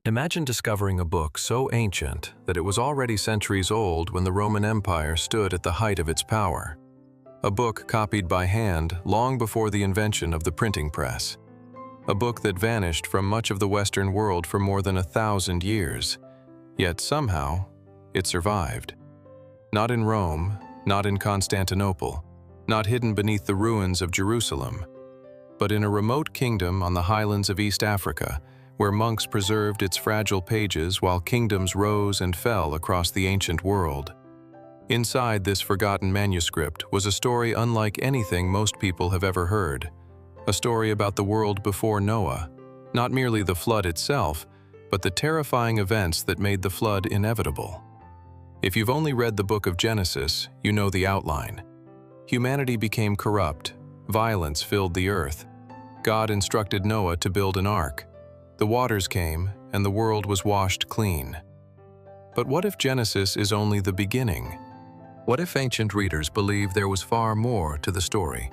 Imagine discovering a book so ancient that it was already centuries old when the Roman Empire stood at the height of its power. A book copied by hand long before the invention of the printing press. A book that vanished from much of the Western world for more than 1,000 years. Yet somehow, it survived. Not in Rome, not in Constantinople, not hidden beneath the ruins of Jerusalem, but in a remote kingdom on the highlands of East Africa, where monks preserved its fragile pages while kingdoms rose and fell across the ancient world. Inside this forgotten manuscript was a story unlike anything most people have ever heard. A story about the world before Noah, not merely the flood itself, but the terrifying events that made the flood inevitable. If you've only read the book of Genesis, you know the outline. Humanity became corrupt, violence filled the earth. God instructed Noah to build an ark. The waters came, and the world was washed clean. But what if Genesis is only the beginning? What if ancient readers believe there was far more to the story?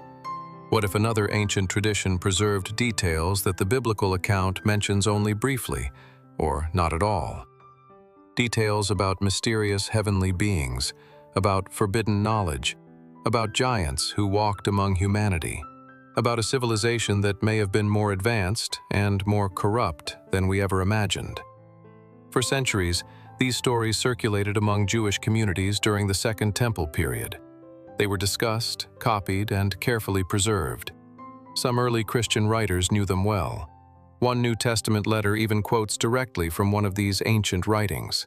What if another ancient tradition preserved details that the biblical account mentions only briefly, or not at all? Details about mysterious heavenly beings, about forbidden knowledge, about giants who walked among humanity, about a civilization that may have been more advanced and more corrupt than we ever imagined. For centuries, these stories circulated among Jewish communities during the Second Temple period. They were discussed, copied, and carefully preserved. Some early Christian writers knew them well. One New Testament letter even quotes directly from one of these ancient writings.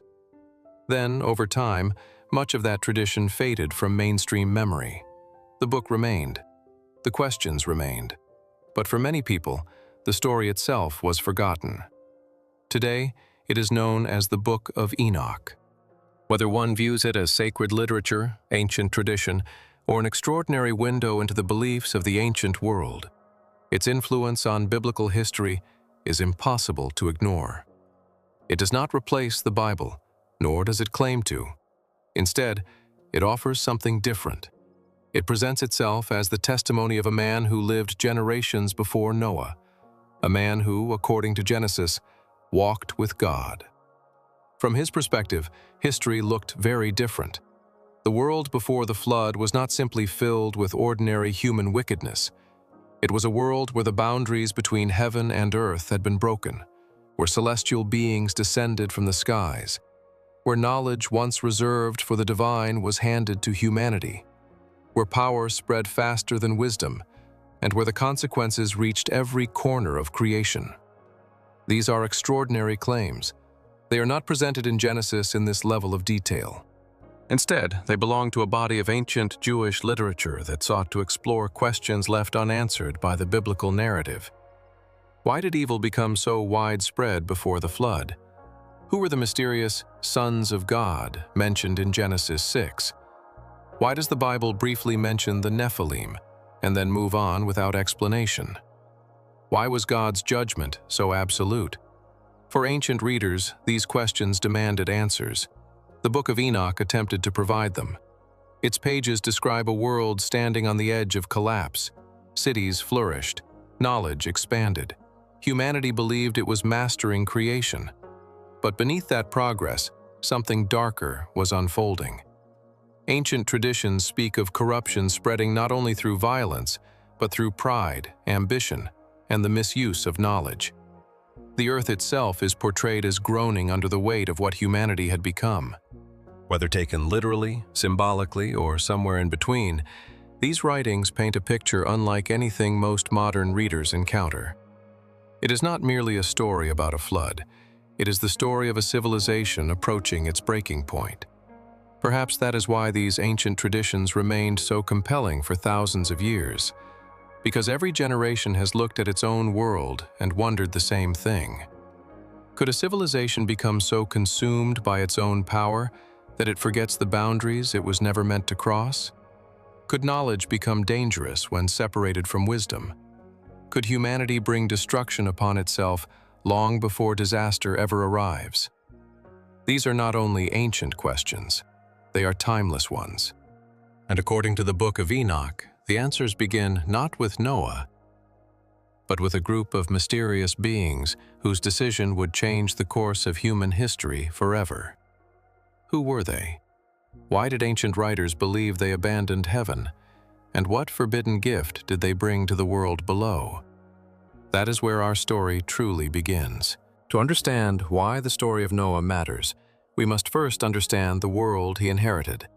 Then, over time, much of that tradition faded from mainstream memory. The book remained. The questions remained. But for many people, the story itself was forgotten. Today, it is known as the Book of Enoch. Whether one views it as sacred literature, ancient tradition, or an extraordinary window into the beliefs of the ancient world, its influence on biblical history is impossible to ignore. It does not replace the Bible, nor does it claim to. Instead, it offers something different. It presents itself as the testimony of a man who lived generations before Noah, a man who, according to Genesis, walked with God. From his perspective, history looked very different. The world before the flood was not simply filled with ordinary human wickedness. It was a world where the boundaries between heaven and earth had been broken, where celestial beings descended from the skies, where knowledge once reserved for the divine was handed to humanity, where power spread faster than wisdom, and where the consequences reached every corner of creation. These are extraordinary claims. They are not presented in Genesis in this level of detail. Instead, they belong to a body of ancient Jewish literature that sought to explore questions left unanswered by the biblical narrative. Why did evil become so widespread before the flood? Who were the mysterious sons of God mentioned in Genesis 6? Why does the Bible briefly mention the Nephilim and then move on without explanation? Why was God's judgment so absolute? For ancient readers, these questions demanded answers. The Book of Enoch attempted to provide them. Its pages describe a world standing on the edge of collapse. Cities flourished, knowledge expanded. Humanity believed it was mastering creation. But beneath that progress, something darker was unfolding. Ancient traditions speak of corruption spreading not only through violence, but through pride, ambition, and the misuse of knowledge. The earth itself is portrayed as groaning under the weight of what humanity had become. Whether taken literally, symbolically, or somewhere in between, these writings paint a picture unlike anything most modern readers encounter. It is not merely a story about a flood. It is the story of a civilization approaching its breaking point. Perhaps that is why these ancient traditions remained so compelling for thousands of years, because every generation has looked at its own world and wondered the same thing. Could a civilization become so consumed by its own power that it forgets the boundaries it was never meant to cross? Could knowledge become dangerous when separated from wisdom? Could humanity bring destruction upon itself long before disaster ever arrives? These are not only ancient questions, they are timeless ones. And according to the Book of Enoch, the answers begin not with Noah, but with a group of mysterious beings whose decision would change the course of human history forever. Who were they? Why did ancient writers believe they abandoned heaven? And what forbidden gift did they bring to the world below? That is where our story truly begins. To understand why the story of Noah matters, we must first understand the world he inherited.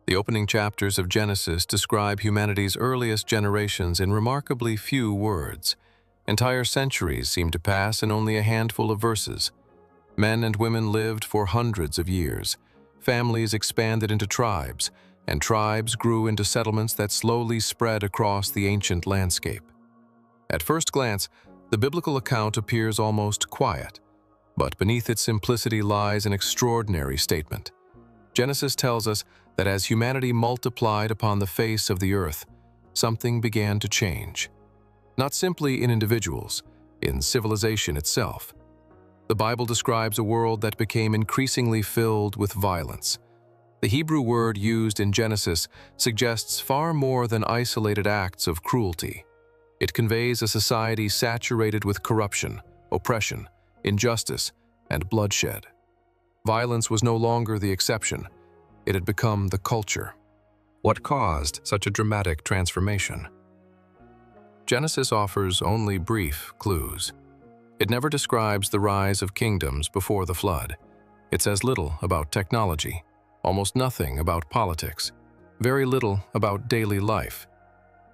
The opening chapters of Genesis describe humanity's earliest generations in remarkably few words. Entire centuries seem to pass in only a handful of verses. Men and women lived for hundreds of years. Families expanded into tribes, and tribes grew into settlements that slowly spread across the ancient landscape. At first glance, the biblical account appears almost quiet, but beneath its simplicity lies an extraordinary statement. Genesis tells us that as humanity multiplied upon the face of the earth, something began to change. Not simply in individuals, in civilization itself. The Bible describes a world that became increasingly filled with violence. The Hebrew word used in Genesis suggests far more than isolated acts of cruelty. It conveys a society saturated with corruption, oppression, injustice, and bloodshed. Violence was no longer the exception. It had become the culture. What caused such a dramatic transformation? Genesis offers only brief clues. It never describes the rise of kingdoms before the flood. It says little about technology, almost nothing about politics, very little about daily life.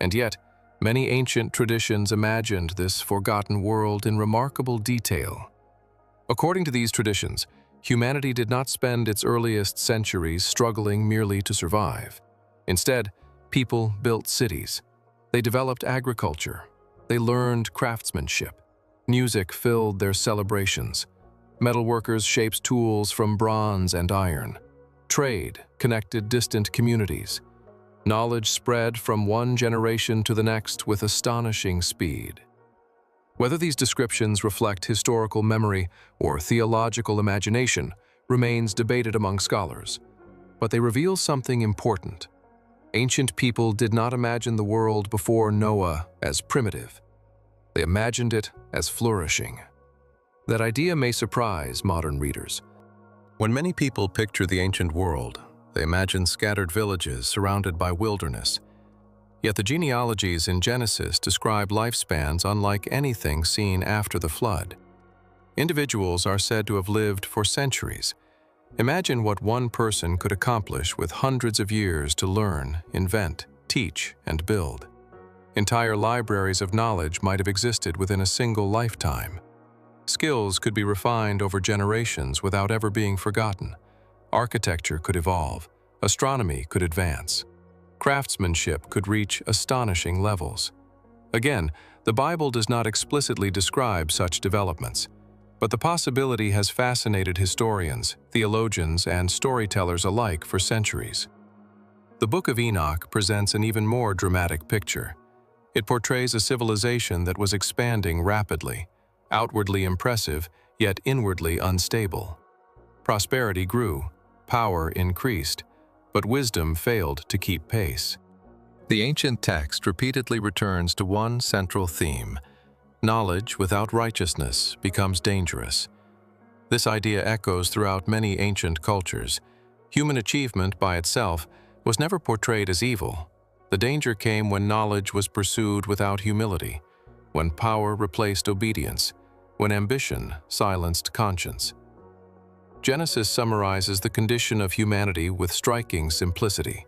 And yet, many ancient traditions imagined this forgotten world in remarkable detail. According to these traditions, humanity did not spend its earliest centuries struggling merely to survive. Instead, people built cities. They developed agriculture. They learned craftsmanship. Music filled their celebrations. Metalworkers shaped tools from bronze and iron. Trade connected distant communities. Knowledge spread from one generation to the next with astonishing speed. Whether these descriptions reflect historical memory or theological imagination remains debated among scholars, but they reveal something important. Ancient people did not imagine the world before Noah as primitive. They imagined it as flourishing. That idea may surprise modern readers. When many people picture the ancient world, they imagine scattered villages surrounded by wilderness. Yet the genealogies in Genesis describe lifespans unlike anything seen after the flood. Individuals are said to have lived for centuries. Imagine what one person could accomplish with hundreds of years to learn, invent, teach, and build. Entire libraries of knowledge might have existed within a single lifetime. Skills could be refined over generations without ever being forgotten. Architecture could evolve. Astronomy could advance. Craftsmanship could reach astonishing levels. Again, the Bible does not explicitly describe such developments, but the possibility has fascinated historians, theologians, and storytellers alike for centuries. The Book of Enoch presents an even more dramatic picture. It portrays a civilization that was expanding rapidly, outwardly impressive, yet inwardly unstable. Prosperity grew, power increased, but wisdom failed to keep pace. The ancient text repeatedly returns to one central theme: knowledge without righteousness becomes dangerous. This idea echoes throughout many ancient cultures. Human achievement by itself was never portrayed as evil. The danger came when knowledge was pursued without humility, when power replaced obedience, when ambition silenced conscience. Genesis summarizes the condition of humanity with striking simplicity.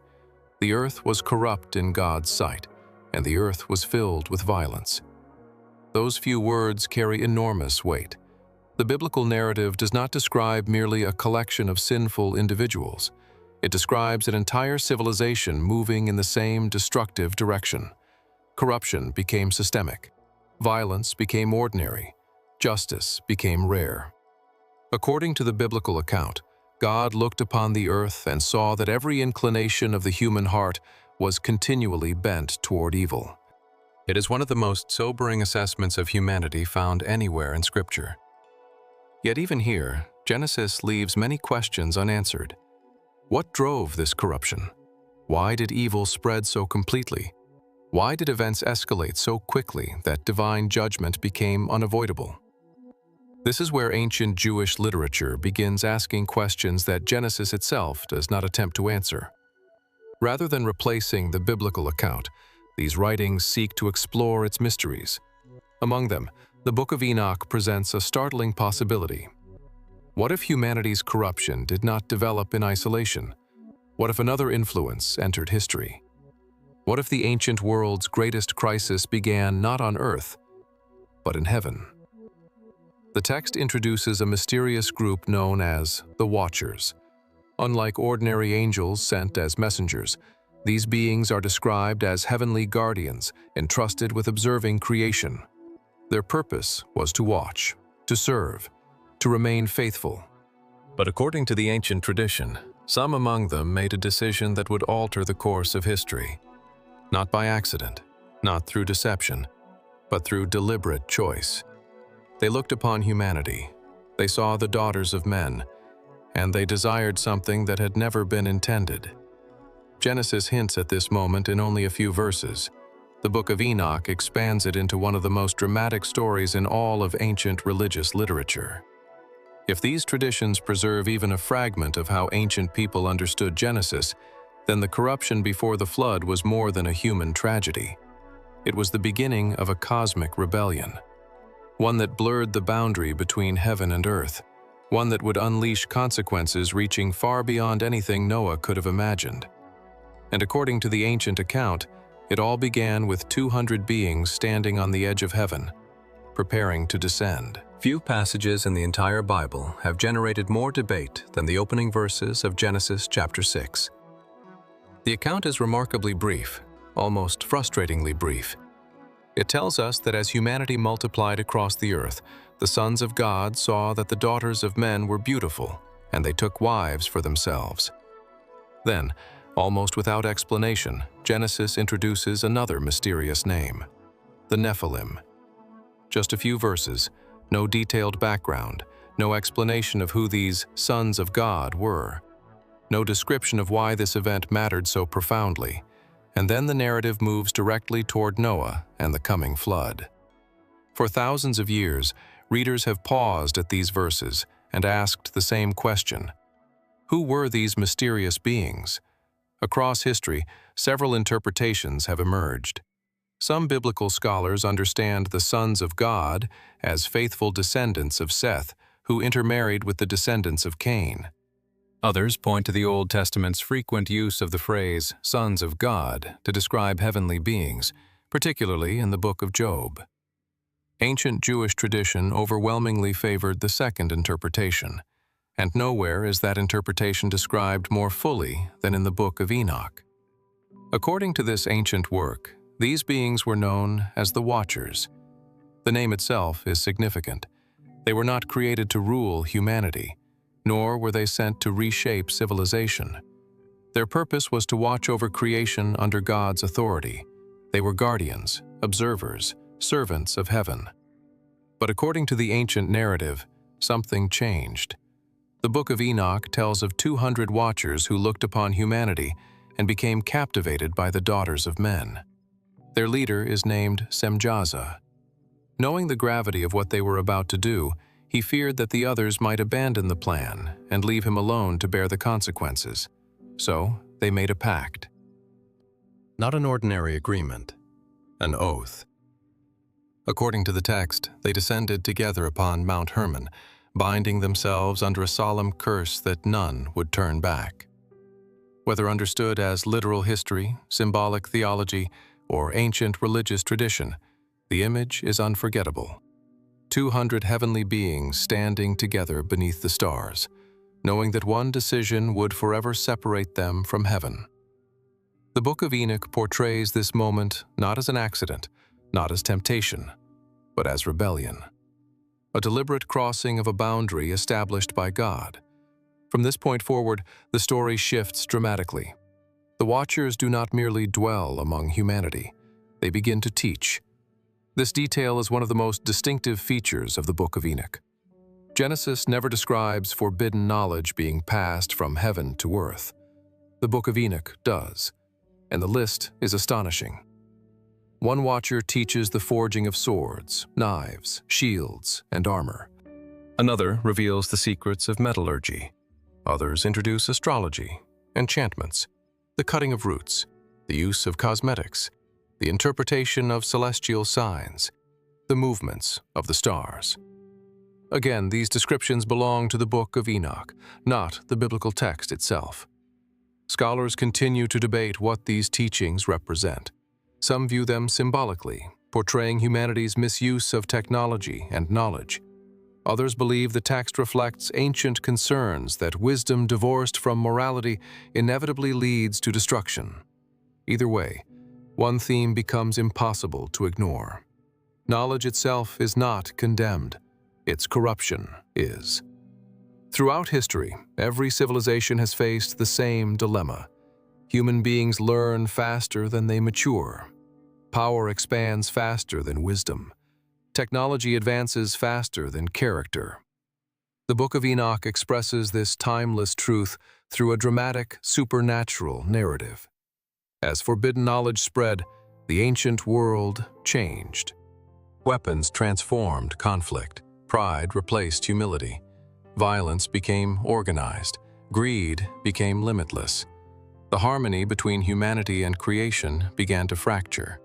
The earth was corrupt in God's sight, and the earth was filled with violence. Those few words carry enormous weight. The biblical narrative does not describe merely a collection of sinful individuals. It describes an entire civilization moving in the same destructive direction. Corruption became systemic. Violence became ordinary. Justice became rare. According to the biblical account, God looked upon the earth and saw that every inclination of the human heart was continually bent toward evil. It is one of the most sobering assessments of humanity found anywhere in Scripture. Yet even here, Genesis leaves many questions unanswered. What drove this corruption? Why did evil spread so completely? Why did events escalate so quickly that divine judgment became unavoidable? This is where ancient Jewish literature begins asking questions that Genesis itself does not attempt to answer. Rather than replacing the biblical account, these writings seek to explore its mysteries. Among them, the Book of Enoch presents a startling possibility. What if humanity's corruption did not develop in isolation? What if another influence entered history? What if the ancient world's greatest crisis began not on earth, but in heaven? The text introduces a mysterious group known as the Watchers. Unlike ordinary angels sent as messengers, these beings are described as heavenly guardians entrusted with observing creation. Their purpose was to watch, to serve, to remain faithful. But according to the ancient tradition, some among them made a decision that would alter the course of history. Not by accident, not through deception, but through deliberate choice. They looked upon humanity, they saw the daughters of men, and they desired something that had never been intended. Genesis hints at this moment in only a few verses. The Book of Enoch expands it into one of the most dramatic stories in all of ancient religious literature. If these traditions preserve even a fragment of how ancient people understood Genesis, then the corruption before the flood was more than a human tragedy. It was the beginning of a cosmic rebellion, one that blurred the boundary between heaven and earth, one that would unleash consequences reaching far beyond anything Noah could have imagined. And according to the ancient account, it all began with 200 beings standing on the edge of heaven, preparing to descend. Few passages in the entire Bible have generated more debate than the opening verses of Genesis chapter 6. The account is remarkably brief, almost frustratingly brief. It tells us that as humanity multiplied across the earth, the sons of God saw that the daughters of men were beautiful, and they took wives for themselves. Then, almost without explanation, Genesis introduces another mysterious name, the Nephilim. Just a few verses, no detailed background, no explanation of who these sons of God were, no description of why this event mattered so profoundly, and then the narrative moves directly toward Noah and the coming flood. For thousands of years, readers have paused at these verses and asked the same question: who were these mysterious beings? Across history, several interpretations have emerged. Some biblical scholars understand the sons of God as faithful descendants of Seth, who intermarried with the descendants of Cain. Others point to the Old Testament's frequent use of the phrase "sons of God" to describe heavenly beings, particularly in the Book of Job. Ancient Jewish tradition overwhelmingly favored the second interpretation, and nowhere is that interpretation described more fully than in the Book of Enoch. According to this ancient work, these beings were known as the Watchers. The name itself is significant. They were not created to rule humanity, nor were they sent to reshape civilization. Their purpose was to watch over creation under God's authority. They were guardians, observers, servants of heaven. But according to the ancient narrative, something changed. The Book of Enoch tells of 200 watchers who looked upon humanity and became captivated by the daughters of men. Their leader is named Semjaza. Knowing the gravity of what they were about to do, he feared that the others might abandon the plan and leave him alone to bear the consequences. So they made a pact. Not an ordinary agreement, an oath. According to the text, they descended together upon Mount Hermon, binding themselves under a solemn curse that none would turn back. Whether understood as literal history, symbolic theology, or ancient religious tradition, the image is unforgettable. 200 heavenly beings standing together beneath the stars, knowing that one decision would forever separate them from heaven. The Book of Enoch portrays this moment not as an accident, not as temptation, but as rebellion. A deliberate crossing of a boundary established by God. From this point forward, the story shifts dramatically. The Watchers do not merely dwell among humanity, they begin to teach. This detail is one of the most distinctive features of the Book of Enoch. Genesis never describes forbidden knowledge being passed from heaven to earth. The Book of Enoch does, and the list is astonishing. One watcher teaches the forging of swords, knives, shields, and armor. Another reveals the secrets of metallurgy. Others introduce astrology, enchantments, the cutting of roots, the use of cosmetics, the interpretation of celestial signs, the movements of the stars. Again, these descriptions belong to the Book of Enoch, not the biblical text itself. Scholars continue to debate what these teachings represent. Some view them symbolically, portraying humanity's misuse of technology and knowledge. Others believe the text reflects ancient concerns that wisdom divorced from morality inevitably leads to destruction. Either way, one theme becomes impossible to ignore. Knowledge itself is not condemned. Its corruption is. Throughout history, every civilization has faced the same dilemma. Human beings learn faster than they mature. Power expands faster than wisdom. Technology advances faster than character. The Book of Enoch expresses this timeless truth through a dramatic, supernatural narrative. As forbidden knowledge spread, the ancient world changed. Weapons transformed conflict. Pride replaced humility. Violence became organized. Greed became limitless. The harmony between humanity and creation began to fracture.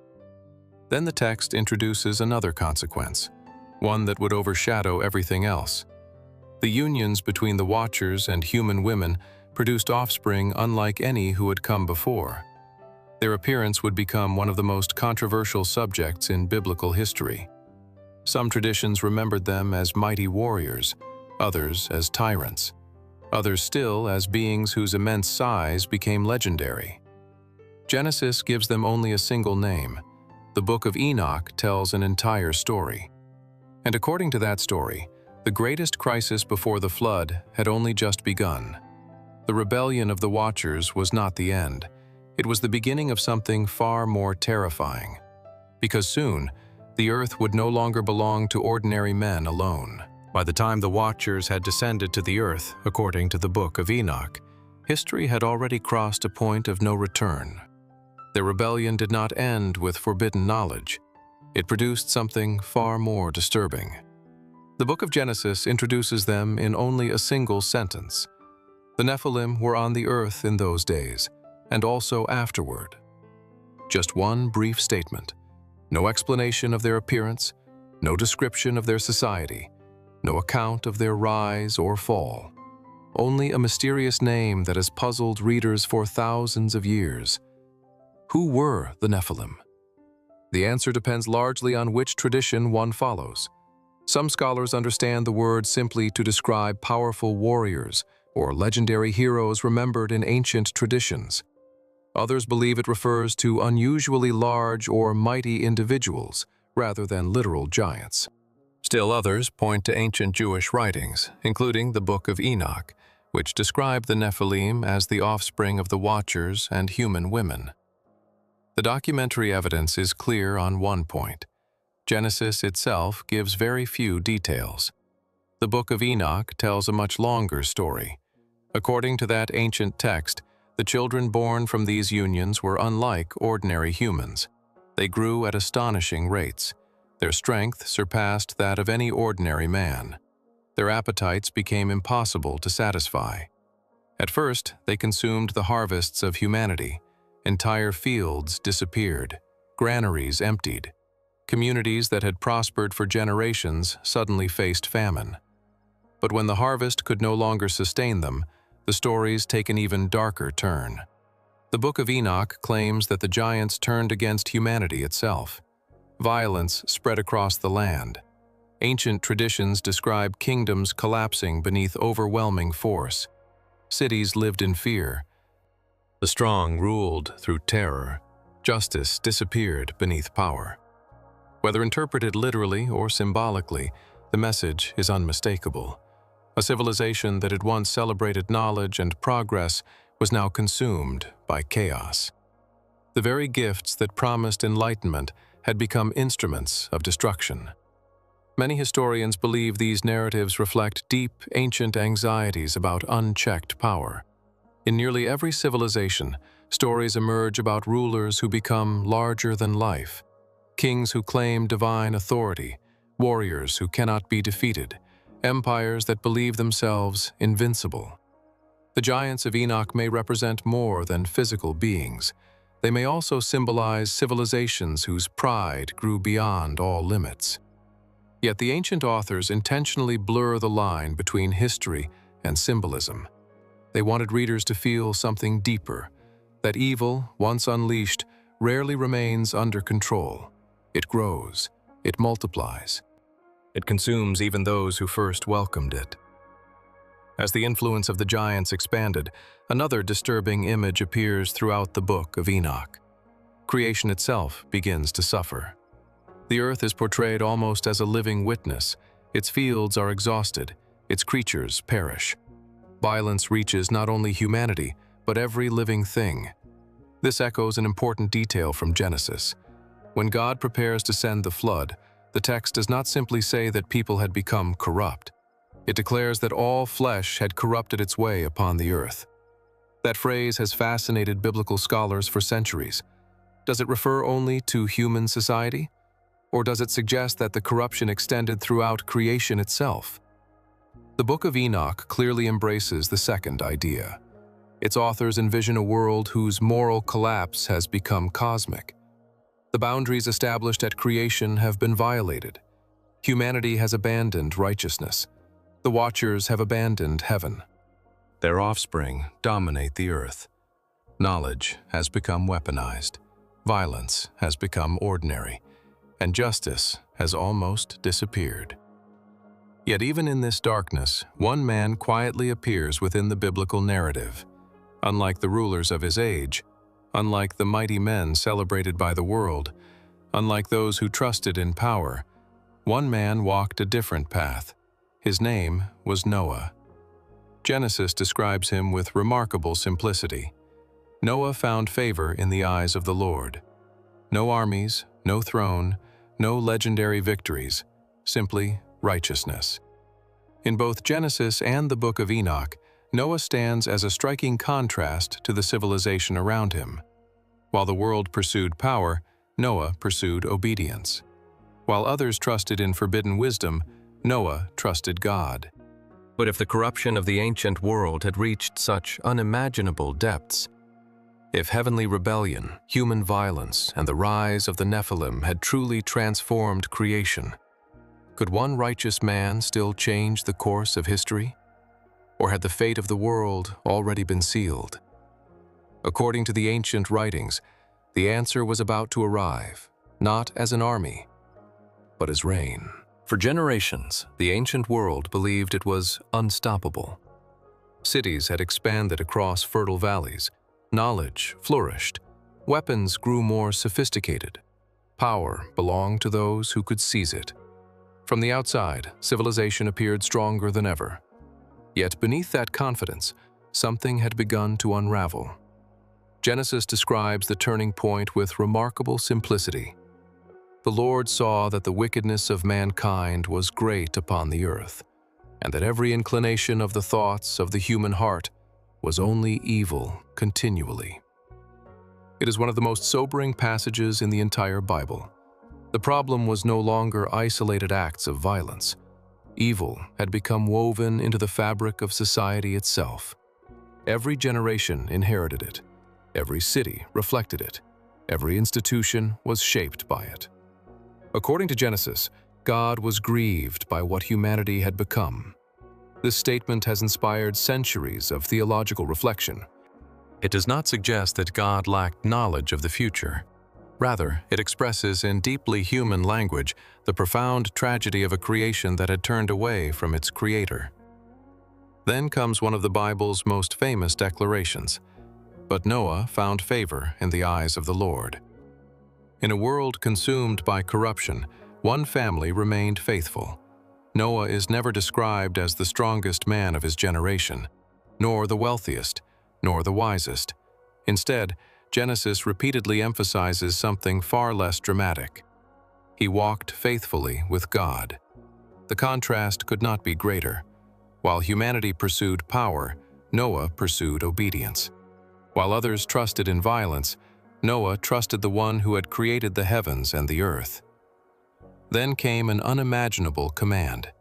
Then the text introduces another consequence, one that would overshadow everything else. The unions between the Watchers and human women produced offspring unlike any who had come before. Their appearance would become one of the most controversial subjects in biblical history. Some traditions remembered them as mighty warriors, others as tyrants, others still as beings whose immense size became legendary. Genesis gives them only a single name. The Book of Enoch tells an entire story. And according to that story, the greatest crisis before the flood had only just begun. The rebellion of the Watchers was not the end. It was the beginning of something far more terrifying. Because soon, the earth would no longer belong to ordinary men alone. By the time the Watchers had descended to the earth, according to the Book of Enoch, history had already crossed a point of no return. Their rebellion did not end with forbidden knowledge. It produced something far more disturbing. The Book of Genesis introduces them in only a single sentence. The Nephilim were on the earth in those days, and also afterward. Just one brief statement. No explanation of their appearance, no description of their society, no account of their rise or fall. Only a mysterious name that has puzzled readers for thousands of years. Who were the Nephilim? The answer depends largely on which tradition one follows. Some scholars understand the word simply to describe powerful warriors or legendary heroes remembered in ancient traditions. Others believe it refers to unusually large or mighty individuals rather than literal giants. Still others point to ancient Jewish writings, including the Book of Enoch, which describe the Nephilim as the offspring of the Watchers and human women. The documentary evidence is clear on one point. Genesis itself gives very few details. The Book of Enoch tells a much longer story. According to that ancient text, the children born from these unions were unlike ordinary humans. They grew at astonishing rates. Their strength surpassed that of any ordinary man. Their appetites became impossible to satisfy. At first, they consumed the harvests of humanity. Entire fields disappeared, granaries emptied. Communities that had prospered for generations suddenly faced famine. But when the harvest could no longer sustain them, the stories take an even darker turn. The Book of Enoch claims that the giants turned against humanity itself. Violence spread across the land. Ancient traditions describe kingdoms collapsing beneath overwhelming force. Cities lived in fear. The strong ruled through terror. Justice disappeared beneath power. Whether interpreted literally or symbolically, the message is unmistakable. A civilization that had once celebrated knowledge and progress was now consumed by chaos. The very gifts that promised enlightenment had become instruments of destruction. Many historians believe these narratives reflect deep, ancient anxieties about unchecked power. In nearly every civilization, stories emerge about rulers who become larger than life. kings who claim divine authority, warriors who cannot be defeated, empires that believe themselves invincible. The giants of Enoch may represent more than physical beings. They may also symbolize civilizations whose pride grew beyond all limits. Yet the ancient authors intentionally blur the line between history and symbolism. They wanted readers to feel something deeper, that evil, once unleashed, rarely remains under control. It grows, it multiplies. It consumes even those who first welcomed it. As the influence of the giants expanded, another disturbing image appears throughout the Book of Enoch. Creation itself begins to suffer. The earth is portrayed almost as a living witness. Its fields are exhausted, its creatures perish. Violence reaches not only humanity, but every living thing. This echoes an important detail from Genesis. When God prepares to send the flood, the text does not simply say that people had become corrupt. It declares that all flesh had corrupted its way upon the earth. That phrase has fascinated biblical scholars for centuries. Does it refer only to human society? Or does it suggest that the corruption extended throughout creation itself? The Book of Enoch clearly embraces the second idea. Its authors envision a world whose moral collapse has become cosmic. The boundaries established at creation have been violated. Humanity has abandoned righteousness. The Watchers have abandoned heaven. Their offspring dominate the earth. Knowledge has become weaponized. Violence has become ordinary. And justice has almost disappeared. Yet even in this darkness, one man quietly appears within the biblical narrative. Unlike the rulers of his age, unlike the mighty men celebrated by the world, unlike those who trusted in power, one man walked a different path. His name was Noah. Genesis describes him with remarkable simplicity. Noah found favor in the eyes of the Lord. No armies, no throne, no legendary victories, simply righteousness. In both Genesis and the Book of Enoch, Noah stands as a striking contrast to the civilization around him. While the world pursued power, Noah pursued obedience. While others trusted in forbidden wisdom, Noah trusted God. But if the corruption of the ancient world had reached such unimaginable depths, if heavenly rebellion, human violence, and the rise of the Nephilim had truly transformed creation, could one righteous man still change the course of history? Or had the fate of the world already been sealed? According to the ancient writings, the answer was about to arrive, not as an army, but as rain. For generations, the ancient world believed it was unstoppable. Cities had expanded across fertile valleys. Knowledge flourished. Weapons grew more sophisticated. Power belonged to those who could seize it. From the outside, civilization appeared stronger than ever. Yet beneath that confidence, something had begun to unravel. Genesis describes the turning point with remarkable simplicity. The Lord saw that the wickedness of mankind was great upon the earth, and that every inclination of the thoughts of the human heart was only evil continually. It is one of the most sobering passages in the entire Bible. The problem was no longer isolated acts of violence. Evil had become woven into the fabric of society itself. Every generation inherited it. Every city reflected it. Every institution was shaped by it. According to Genesis, God was grieved by what humanity had become. This statement has inspired centuries of theological reflection. It does not suggest that God lacked knowledge of the future. Rather, it expresses in deeply human language the profound tragedy of a creation that had turned away from its Creator. Then comes one of the Bible's most famous declarations. But Noah found favor in the eyes of the Lord. In a world consumed by corruption, one family remained faithful. Noah is never described as the strongest man of his generation, nor the wealthiest, nor the wisest. Instead, Genesis repeatedly emphasizes something far less dramatic. He walked faithfully with God. The contrast could not be greater. While humanity pursued power, Noah pursued obedience. While others trusted in violence, Noah trusted the one who had created the heavens and the earth. Then came an unimaginable command: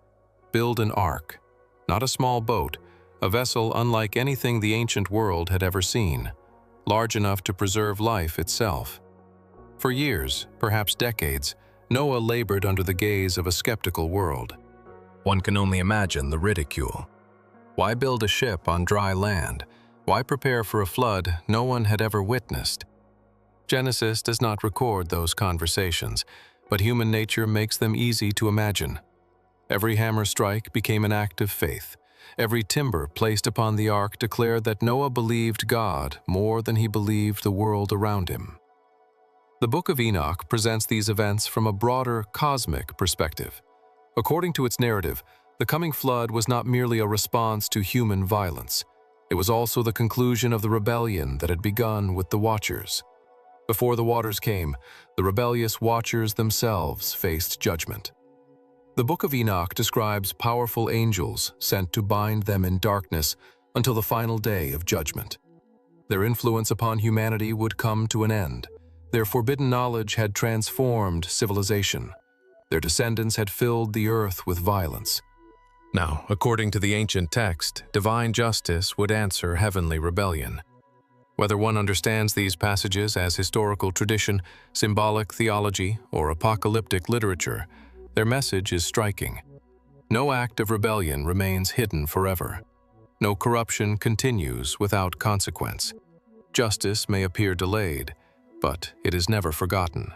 build an ark, not a small boat, a vessel unlike anything the ancient world had ever seen, large enough to preserve life itself. For years, perhaps decades, Noah labored under the gaze of a skeptical world. One can only imagine the ridicule. Why build a ship on dry land? Why prepare for a flood no one had ever witnessed? Genesis does not record those conversations, but human nature makes them easy to imagine. Every hammer strike became an act of faith. Every timber placed upon the ark declared that Noah believed God more than he believed the world around him. The Book of Enoch presents these events from a broader, cosmic perspective. According to its narrative, the coming flood was not merely a response to human violence. It was also the conclusion of the rebellion that had begun with the Watchers. Before the waters came, the rebellious Watchers themselves faced judgment. The Book of Enoch describes powerful angels sent to bind them in darkness until the final day of judgment. Their influence upon humanity would come to an end. Their forbidden knowledge had transformed civilization. Their descendants had filled the earth with violence. Now, according to the ancient text, divine justice would answer heavenly rebellion. Whether one understands these passages as historical tradition, symbolic theology, or apocalyptic literature, their message is striking. No act of rebellion remains hidden forever. No corruption continues without consequence. Justice may appear delayed, but it is never forgotten.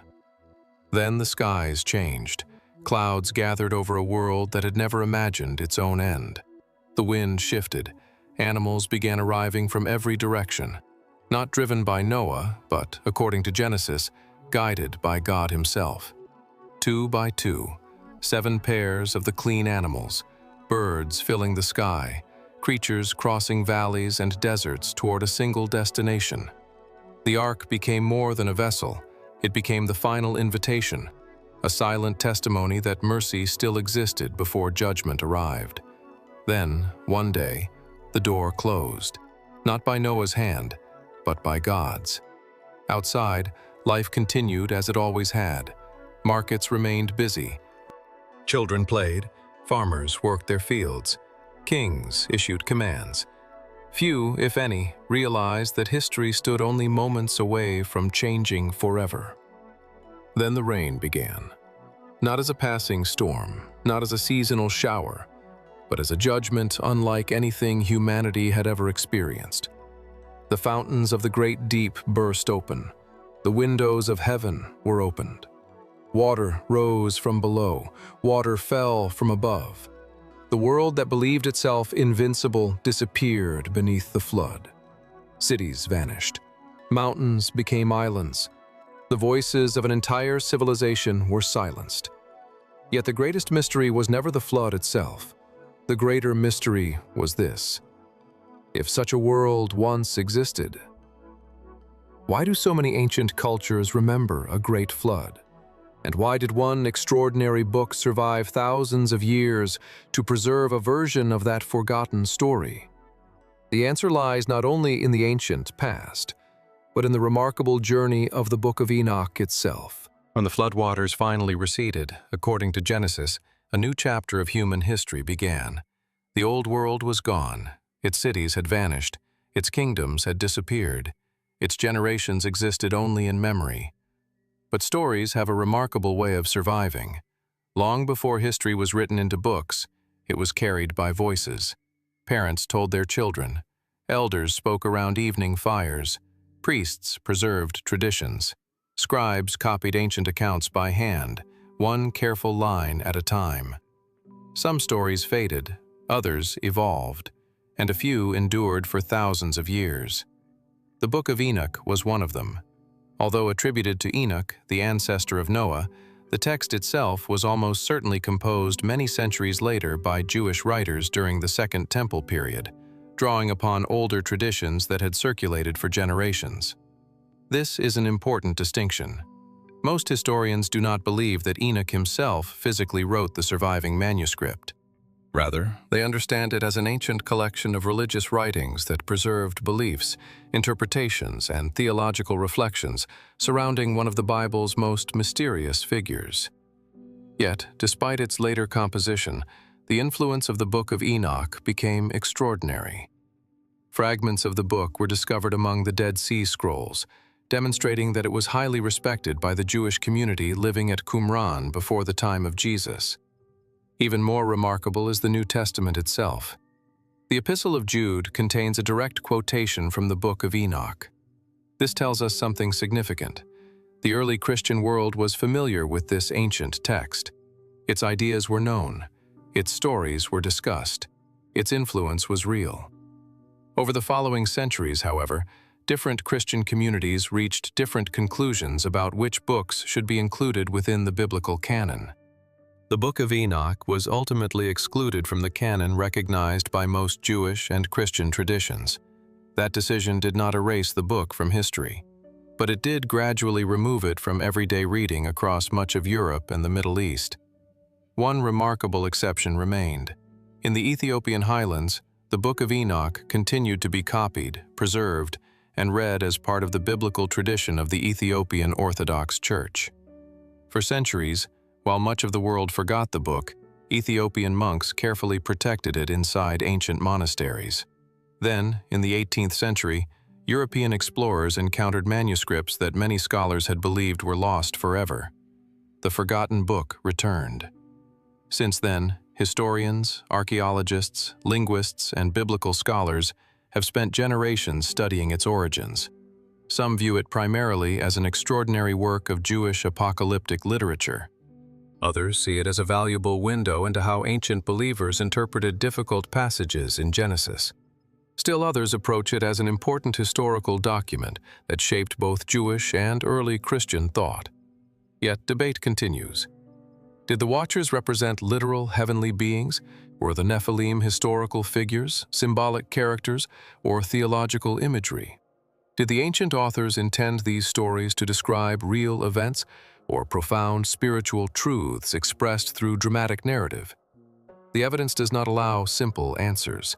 Then the skies changed. Clouds gathered over a world that had never imagined its own end. The wind shifted. Animals began arriving from every direction, not driven by Noah, but, according to Genesis, guided by God himself. 2 by 2, 7 pairs of the clean animals, birds filling the sky, creatures crossing valleys and deserts toward a single destination. The ark became more than a vessel. It became the final invitation, a silent testimony that mercy still existed before judgment arrived. Then, one day, the door closed, not by Noah's hand, but by God's. Outside, life continued as it always had. Markets remained busy. Children played, farmers worked their fields, kings issued commands. Few, if any, realized that history stood only moments away from changing forever. Then the rain began. Not as a passing storm, not as a seasonal shower, but as a judgment unlike anything humanity had ever experienced. The fountains of the great deep burst open. The windows of heaven were opened. Water rose from below. Water fell from above. The world that believed itself invincible disappeared beneath the flood. Cities vanished. Mountains became islands. The voices of an entire civilization were silenced. Yet the greatest mystery was never the flood itself. The greater mystery was this: if such a world once existed, why do so many ancient cultures remember a great flood? And why did one extraordinary book survive thousands of years to preserve a version of that forgotten story? The answer lies not only in the ancient past, but in the remarkable journey of the Book of Enoch itself. When the floodwaters finally receded, according to Genesis, a new chapter of human history began. The old world was gone. Its cities had vanished. Its kingdoms had disappeared. Its generations existed only in memory. But stories have a remarkable way of surviving. Long before history was written into books, it was carried by voices. Parents told their children. Elders spoke around evening fires. Priests preserved traditions. Scribes copied ancient accounts by hand, one careful line at a time. Some stories faded, others evolved, and a few endured for thousands of years. The Book of Enoch was one of them. Although attributed to Enoch, the ancestor of Noah, the text itself was almost certainly composed many centuries later by Jewish writers during the Second Temple period, drawing upon older traditions that had circulated for generations. This is an important distinction. Most historians do not believe that Enoch himself physically wrote the surviving manuscript. Rather, they understand it as an ancient collection of religious writings that preserved beliefs, interpretations, and theological reflections surrounding one of the Bible's most mysterious figures. Yet, despite its later composition, the influence of the Book of Enoch became extraordinary. Fragments of the book were discovered among the Dead Sea Scrolls, demonstrating that it was highly respected by the Jewish community living at Qumran before the time of Jesus. Even more remarkable is the New Testament itself. The Epistle of Jude contains a direct quotation from the Book of Enoch. This tells us something significant. The early Christian world was familiar with this ancient text. Its ideas were known. Its stories were discussed. Its influence was real. Over the following centuries, however, different Christian communities reached different conclusions about which books should be included within the biblical canon. The Book of Enoch was ultimately excluded from the canon recognized by most Jewish and Christian traditions. That decision did not erase the book from history, but it did gradually remove it from everyday reading across much of Europe and the Middle East. One remarkable exception remained. In the Ethiopian highlands, the Book of Enoch continued to be copied, preserved, and read as part of the biblical tradition of the Ethiopian Orthodox Church. For centuries, while much of the world forgot the book, Ethiopian monks carefully protected it inside ancient monasteries. Then, in the 18th century, European explorers encountered manuscripts that many scholars had believed were lost forever. The forgotten book returned. Since then, historians, archaeologists, linguists, and biblical scholars have spent generations studying its origins. Some view it primarily as an extraordinary work of Jewish apocalyptic literature. Others see it as a valuable window into how ancient believers interpreted difficult passages in Genesis. Still others approach it as an important historical document that shaped both Jewish and early Christian thought. Yet debate continues. Did the Watchers represent literal heavenly beings? Were the Nephilim historical figures, symbolic characters, or theological imagery? Did the ancient authors intend these stories to describe real events, or profound spiritual truths expressed through dramatic narrative? The evidence does not allow simple answers.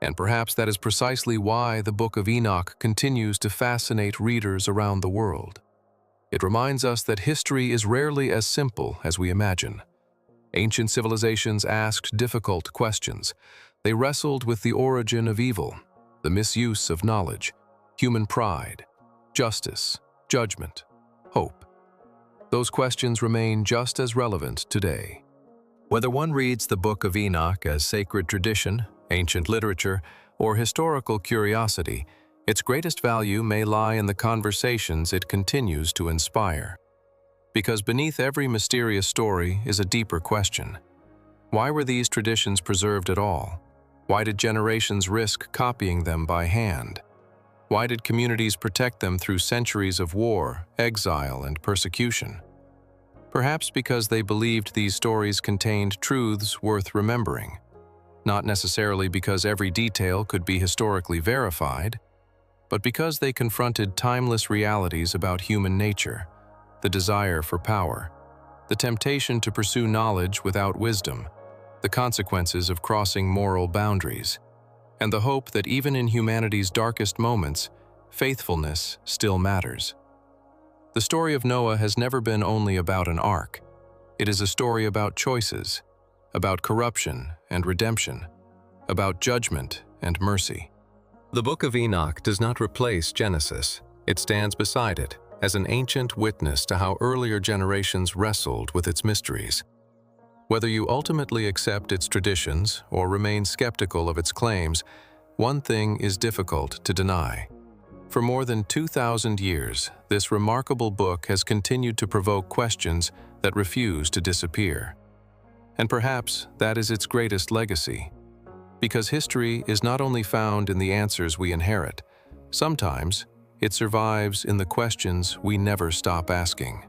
And perhaps that is precisely why the Book of Enoch continues to fascinate readers around the world. It reminds us that history is rarely as simple as we imagine. Ancient civilizations asked difficult questions. They wrestled with the origin of evil, the misuse of knowledge, human pride, justice, judgment, hope. Those questions remain just as relevant today. Whether one reads the Book of Enoch as sacred tradition, ancient literature, or historical curiosity, its greatest value may lie in the conversations it continues to inspire. Because beneath every mysterious story is a deeper question. Why were these traditions preserved at all? Why did generations risk copying them by hand? Why did communities protect them through centuries of war, exile, and persecution? Perhaps because they believed these stories contained truths worth remembering. Not necessarily because every detail could be historically verified, but because they confronted timeless realities about human nature, the desire for power, the temptation to pursue knowledge without wisdom, the consequences of crossing moral boundaries, and the hope that even in humanity's darkest moments, faithfulness still matters. The story of Noah has never been only about an ark. It is a story about choices, about corruption and redemption, about judgment and mercy. The Book of Enoch does not replace Genesis. It stands beside it as an ancient witness to how earlier generations wrestled with its mysteries. Whether you ultimately accept its traditions or remain skeptical of its claims, one thing is difficult to deny. For more than 2,000 years, this remarkable book has continued to provoke questions that refuse to disappear. And perhaps that is its greatest legacy. Because history is not only found in the answers we inherit, sometimes it survives in the questions we never stop asking.